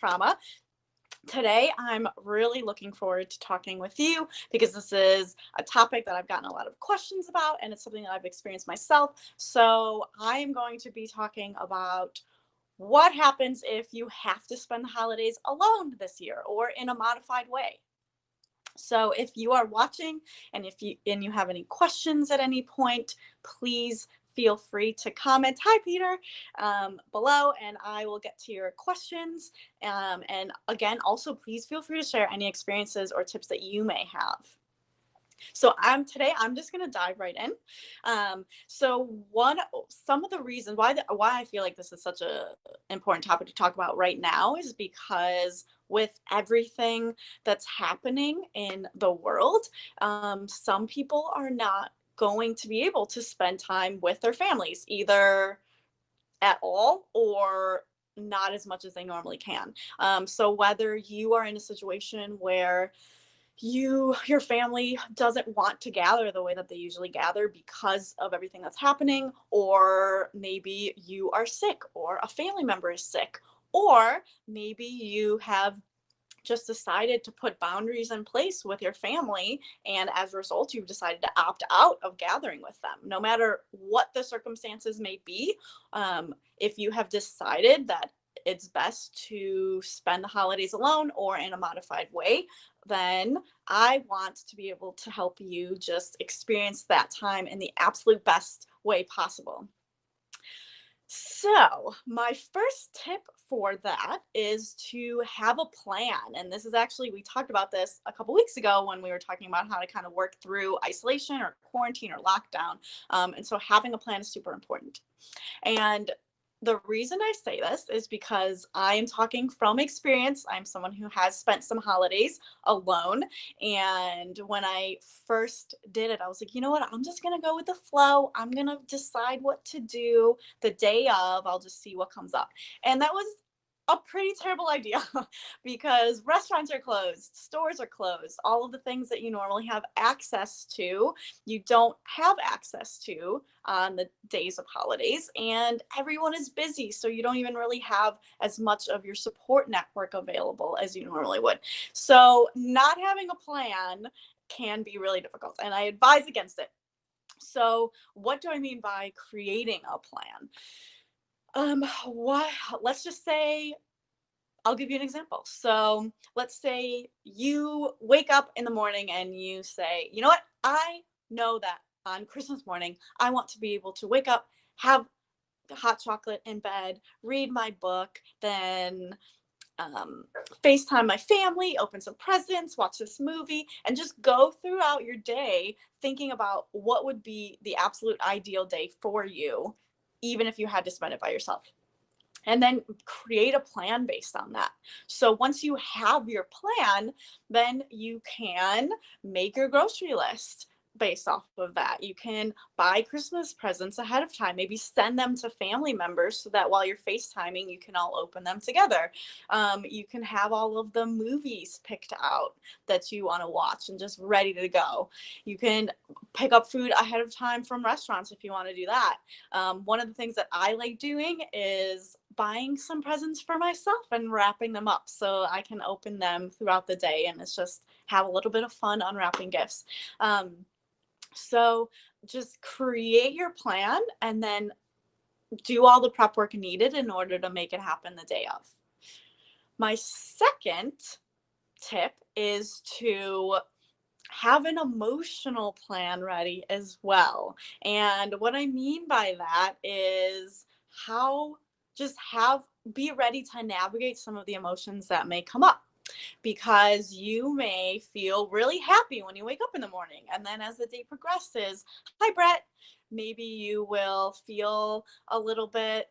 trauma. Today, I'm really looking forward to talking with you because this is a topic that I've gotten a lot of questions about, and it's something that I've experienced myself. So, I am going to be talking about what happens if you have to spend the holidays alone this year or in a modified way. So if you are watching and you have any questions at any point, please feel free to comment. Hi, Peter, below, and I will get to your questions. And again, also please feel free to share any experiences or tips that you may have. So I'm just gonna dive right in. Some of the reasons why I feel like this is such a important topic to talk about right now is because with everything that's happening in the world, some people are not going to be able to spend time with their families either at all or not as much as they normally can. So whether you are in a situation where your family doesn't want to gather the way that they usually gather because of everything that's happening, or maybe you are sick or a family member is sick, or maybe you have just decided to put boundaries in place with your family, and as a result you've decided to opt out of gathering with them no matter what the circumstances may be. If you have decided that it's best to spend the holidays alone or in a modified way, then I want to be able to help you just experience that time in the absolute best way possible. So, my first tip for that is to have a plan. And this is actually, we talked about this a couple weeks ago when we were talking about how to kind of work through isolation or quarantine or lockdown. And so, having a plan is super important. And the reason I say this is because I am talking from experience. I'm someone who has spent some holidays alone. And when I first did it, I was like, you know what? I'm just going to go with the flow. I'm going to decide what to do the day of. I'll just see what comes up. And that was a pretty terrible idea because restaurants are closed, stores are closed, all of the things that you normally have access to, you don't have access to on the days of holidays, and everyone is busy, so you don't even really have as much of your support network available as you normally would. So not having a plan can be really difficult, and I advise against it. So what do I mean by creating a plan? What let's just say I'll give you an example. So let's say you wake up in the morning and you say, you know what? I know that on Christmas morning, I want to be able to wake up, have hot chocolate in bed, read my book, then um, FaceTime my family, open some presents, watch this movie, and just go throughout your day thinking about what would be the absolute ideal day for you, even if you had to spend it by yourself, and then create a plan based on that. So once you have your plan, then you can make your grocery list based off of that. You can buy Christmas presents ahead of time, maybe send them to family members so that while you're FaceTiming, you can all open them together. You can have all of the movies picked out that you want to watch and just ready to go. You can pick up food ahead of time from restaurants if you want to do that. One of the things that I like doing is buying some presents for myself and wrapping them up so I can open them throughout the day, and it's just have a little bit of fun unwrapping gifts. So just create your plan and then do all the prep work needed in order to make it happen the day of. My second tip is to have an emotional plan ready as well. And what I mean by that is how just have be ready to navigate some of the emotions that may come up, because you may feel really happy when you wake up in the morning, and then as the day progresses, hi Brett, maybe you will feel a little bit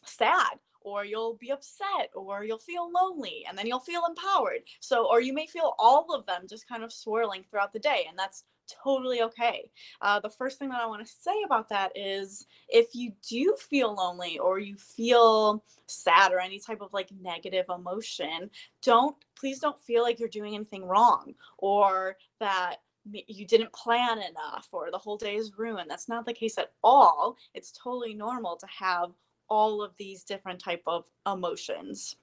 sad, or you'll be upset, or you'll feel lonely, and then you'll feel empowered. So, or you may feel all of them just kind of swirling throughout the day, and that's totally okay. The first thing that I want to say about that is if you do feel lonely or you feel sad or any type of like negative emotion, please don't feel like you're doing anything wrong or that you didn't plan enough or the whole day is ruined. That's not the case at all. It's totally normal to have all of these different type of emotions.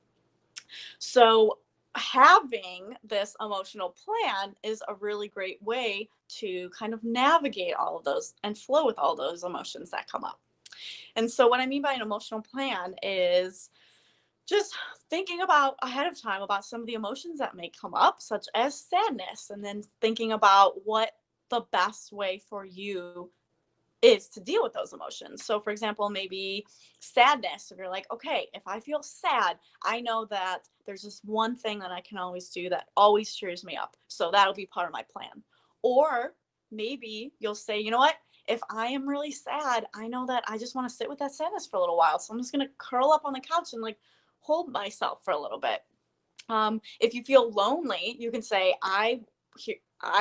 So having this emotional plan is a really great way to kind of navigate all of those and flow with all those emotions that come up. And so what I mean by an emotional plan is just thinking about ahead of time about some of the emotions that may come up, such as sadness, and then thinking about what the best way for you is to deal with those emotions. So, for example, maybe sadness. If you're like, okay, if I feel sad, I know that there's this one thing that I can always do that always cheers me up. So, that'll be part of my plan. Or maybe you'll say, you know what? If I am really sad, I know that I just want to sit with that sadness for a little while. So, I'm just going to curl up on the couch and like hold myself for a little bit. If you feel lonely, you can say, I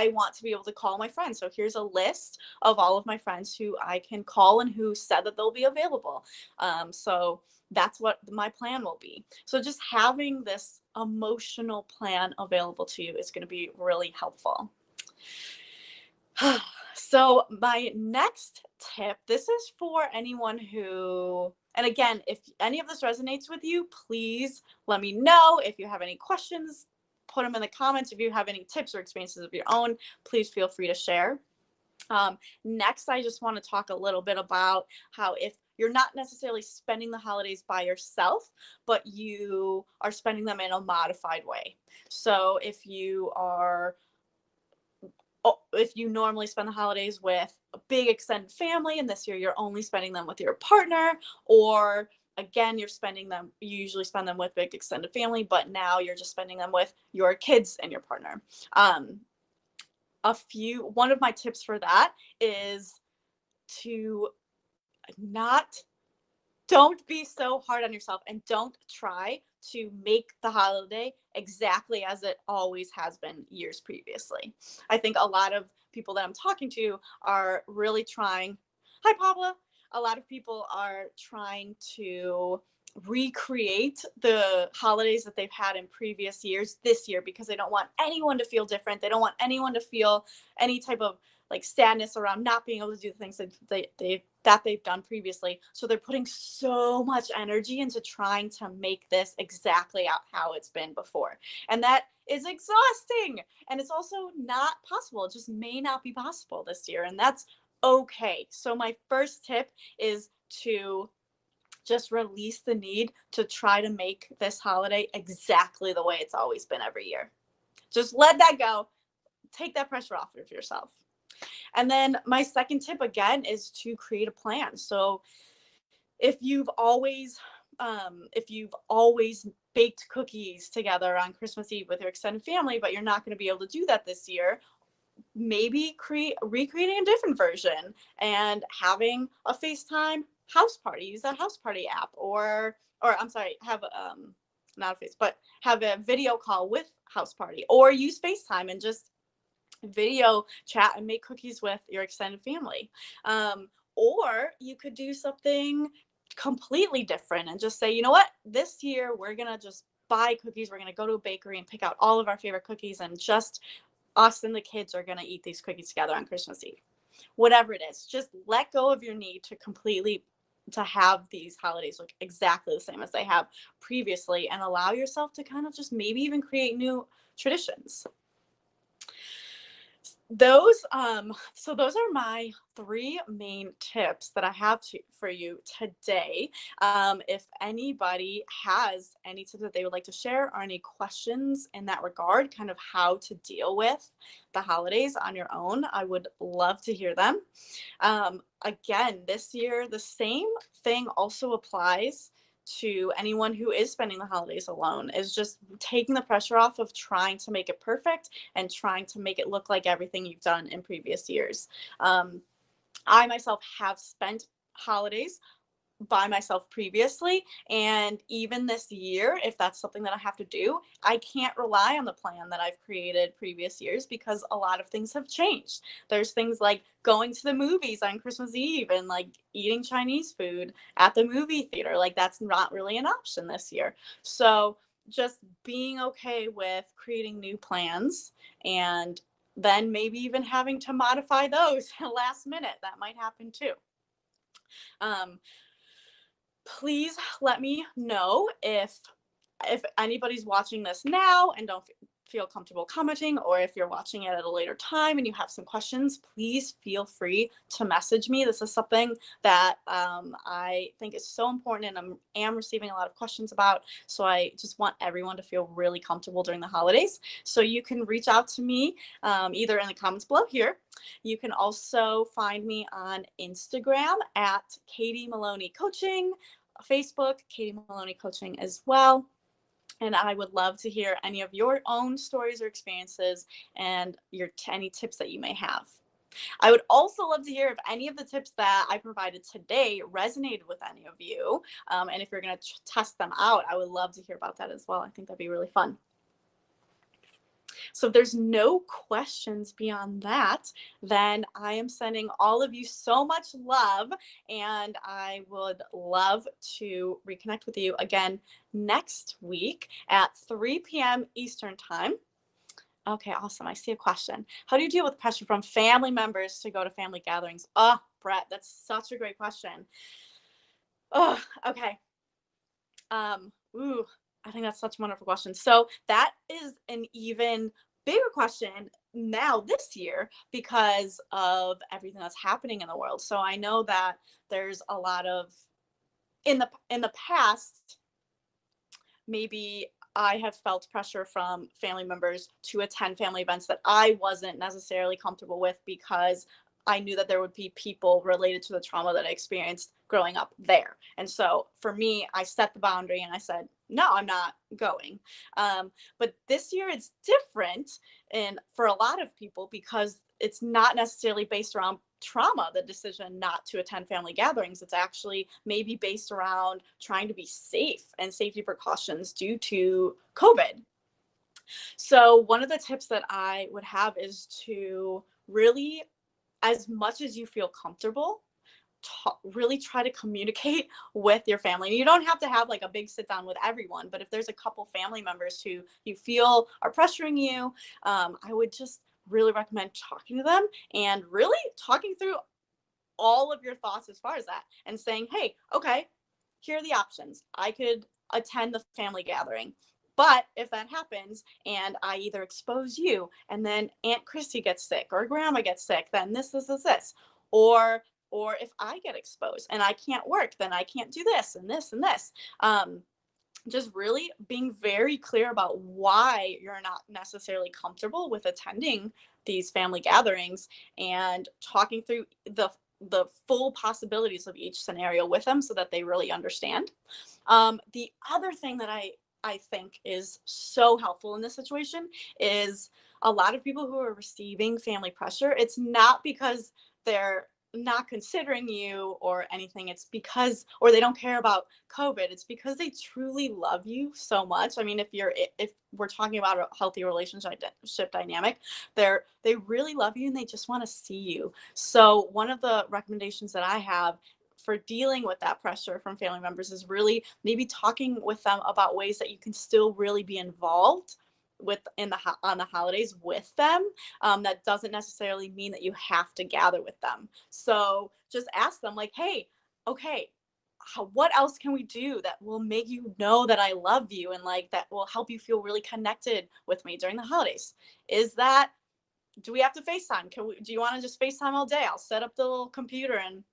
want to be able to call my friends. So here's a list of all of my friends who I can call and who said that they'll be available. So that's what my plan will be. So just having this emotional plan available to you is going to be really helpful. So my next tip, this is for anyone who, and again, if any of this resonates with you, please let me know. If you have any questions, put them in the comments. If you have any tips or experiences of your own, please feel free to share. Next, I just want to talk a little bit about how if you're not necessarily spending the holidays by yourself, but you are spending them in a modified way. So if you normally spend the holidays with a big extended family and this year you're only spending them with your partner, or again you usually spend them with big extended family, but now you're just spending them with your kids and your partner. One of my tips for that is to not don't be so hard on yourself and don't try to make the holiday exactly as it always has been years previously. I think a lot of people that I'm talking to are really trying. Hi, Pablo. A lot of people are trying to recreate the holidays that they've had in previous years this year because they don't want anyone to feel different. They don't want anyone to feel any type of like sadness around not being able to do the things that they've done previously. So they're putting so much energy into trying to make this exactly how it's been before. And that is exhausting. And it's also not possible. It just may not be possible this year. And that's okay. So my first tip is to just release the need to try to make this holiday exactly the way it's always been every year. Just let that go. Take that pressure off of yourself. And then my second tip again is to create a plan. So if you've always baked cookies together on Christmas Eve with your extended family, but you're not going to be able to do that this year, maybe recreating a different version and having a FaceTime house party. Use that house party app, or I'm sorry, have not a face, but have a video call with house party, or use FaceTime and just video chat and make cookies with your extended family. Or you could do something completely different and just say, you know what, this year we're going to just buy cookies. We're going to go to a bakery and pick out all of our favorite cookies, and just us and the kids are going to eat these cookies together on Christmas Eve. Whatever it is, just let go of your need to have these holidays look exactly the same as they have previously, and allow yourself to kind of just maybe even create new traditions. Those are my three main tips that I have for you today. If anybody has any tips that they would like to share or any questions in that regard, kind of how to deal with the holidays on your own, I would love to hear them. Again, this year the same thing also applies to anyone who is spending the holidays alone, is just taking the pressure off of trying to make it perfect and trying to make it look like everything you've done in previous years. I myself have spent holidays by myself previously, and even this year, if that's something that I have to do, I can't rely on the plan that I've created previous years because a lot of things have changed. There's things like going to the movies on Christmas Eve and like eating Chinese food at the movie theater. Like that's not really an option this year. So just being okay with creating new plans, and then maybe even having to modify those last minute. That might happen too. Um, Please let me know if if anybody's watching this now and don't feel comfortable commenting, or if you're watching it at a later time and you have some questions, please feel free to message me. This is something that I think is so important and I am receiving a lot of questions about. So I just want everyone to feel really comfortable during the holidays. So you can reach out to me either in the comments below here. You can also find me on Instagram at Katie Maloney Coaching, Facebook, Katie Maloney Coaching as well. And I would love to hear any of your own stories or experiences and any tips that you may have. I would also love to hear if any of the tips that I provided today resonated with any of you. And if you're going to test them out, I would love to hear about that as well. I think that'd be really fun. So if there's no questions beyond that, then I am sending all of you so much love, and I would love to reconnect with you again next week at 3 p.m. Eastern time. Okay, awesome. I see a question. How do you deal with pressure from family members to go to family gatherings? Oh, Brett, that's such a great question. Oh, okay. I think that's such a wonderful question. So that is an even bigger question now this year because of everything that's happening in the world. So I know that there's a lot of in the past, maybe I have felt pressure from family members to attend family events that I wasn't necessarily comfortable with because I knew that there would be people related to the trauma that I experienced growing up there. And so for me, I set the boundary and I said, no, I'm not going. But this year it's different and for a lot of people because it's not necessarily based around trauma, the decision not to attend family gatherings. It's actually maybe based around trying to be safe and safety precautions due to COVID. So one of the tips that I would have is to really, as much as you feel comfortable, really try to communicate with your family. And you don't have to have like a big sit down with everyone, but if there's a couple family members who you feel are pressuring you, I would just really recommend talking to them and really talking through all of your thoughts as far as that and saying, hey, okay, here are the options. I could attend the family gathering. But if that happens and I either expose you and then Aunt Christy gets sick or grandma gets sick, then this. Or if I get exposed and I can't work, then I can't do this and this and this. Just really being very clear about why you're not necessarily comfortable with attending these family gatherings and talking through the full possibilities of each scenario with them so that they really understand. The other thing that I think is so helpful in this situation is a lot of people who are receiving family pressure, it's not because they're not considering you or anything. It's because, or they don't care about COVID. It's because they truly love you so much. I mean, if we're talking about a healthy relationship dynamic, they really love you and they just want to see you. So one of the recommendations that I have for dealing with that pressure from family members is really maybe talking with them about ways that you can still really be involved on the holidays with them. That doesn't necessarily mean that you have to gather with them. So just ask them like, hey, okay, what else can we do that will make you know that I love you and like that will help you feel really connected with me during the holidays? Do we have to FaceTime? Do you want to just FaceTime all day? I'll set up the little computer and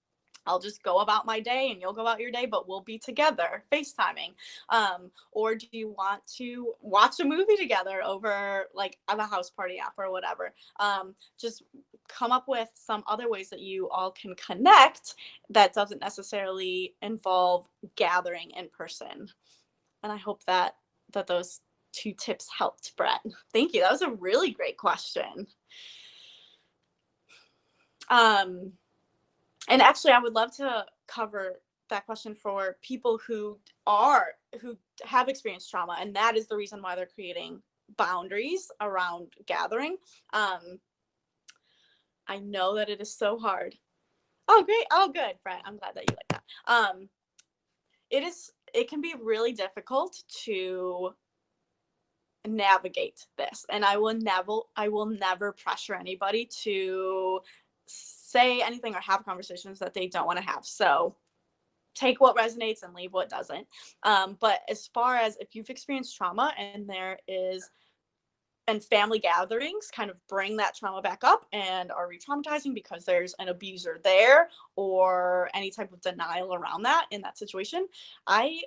I'll just go about my day and you'll go about your day, but we'll be together FaceTiming. Or do you want to watch a movie together over like on a house party app or whatever? Just come up with some other ways that you all can connect that doesn't necessarily involve gathering in person. And I hope that those 2 tips helped, Brett. Thank you. That was a really great question. And actually, I would love to cover that question for people who have experienced trauma, and that is the reason why they're creating boundaries around gathering. I know that it is so hard. Oh, great. Oh, good, Brett. I'm glad that you like that. It can be really difficult to navigate this, and I will never pressure anybody to say anything or have conversations that they don't want to have. So take what resonates and leave what doesn't. But as far as if you've experienced trauma and family gatherings kind of bring that trauma back up and are re-traumatizing because there's an abuser there or any type of denial around that in that situation, I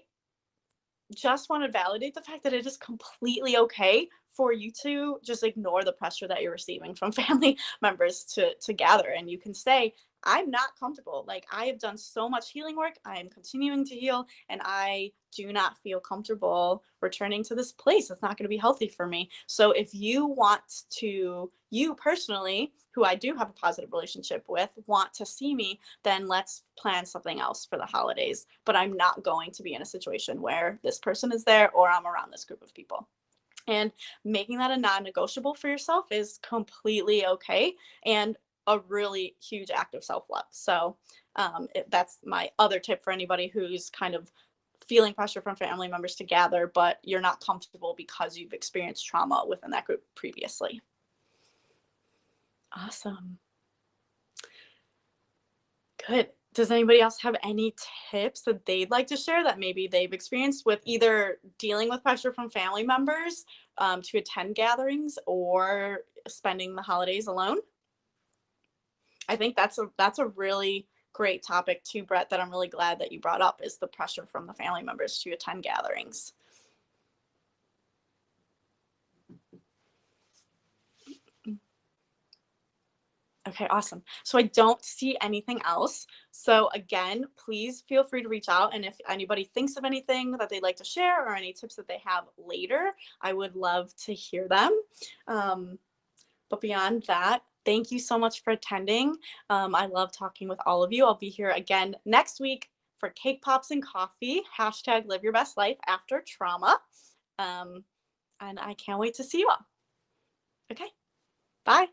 just want to validate the fact that it is completely okay for you to just ignore the pressure that you're receiving from family members to gather. And you can say, I'm not comfortable. Like, I have done so much healing work. I am continuing to heal, and I do not feel comfortable returning to this place. It's not going to be healthy for me. So if you want to, you personally, who I do have a positive relationship with, want to see me, then let's plan something else for the holidays. But I'm not going to be in a situation where this person is there or I'm around this group of people. And making that a non-negotiable for yourself is completely okay and a really huge act of self-love. So that's my other tip for anybody who's kind of feeling pressure from family members to gather, but you're not comfortable because you've experienced trauma within that group previously. Awesome. Good. Does anybody else have any tips that they'd like to share that maybe they've experienced with either dealing with pressure from family members to attend gatherings or spending the holidays alone? I think that's a really great topic too, Brett, that I'm really glad that you brought up, is the pressure from the family members to attend gatherings. Okay, awesome. So I don't see anything else. So again, please feel free to reach out. And if anybody thinks of anything that they'd like to share or any tips that they have later, I would love to hear them. But beyond that, thank you so much for attending. I love talking with all of you. I'll be here again next week for Cake Pops and Coffee, hashtag live your best life after trauma. And I can't wait to see you all. Okay, bye.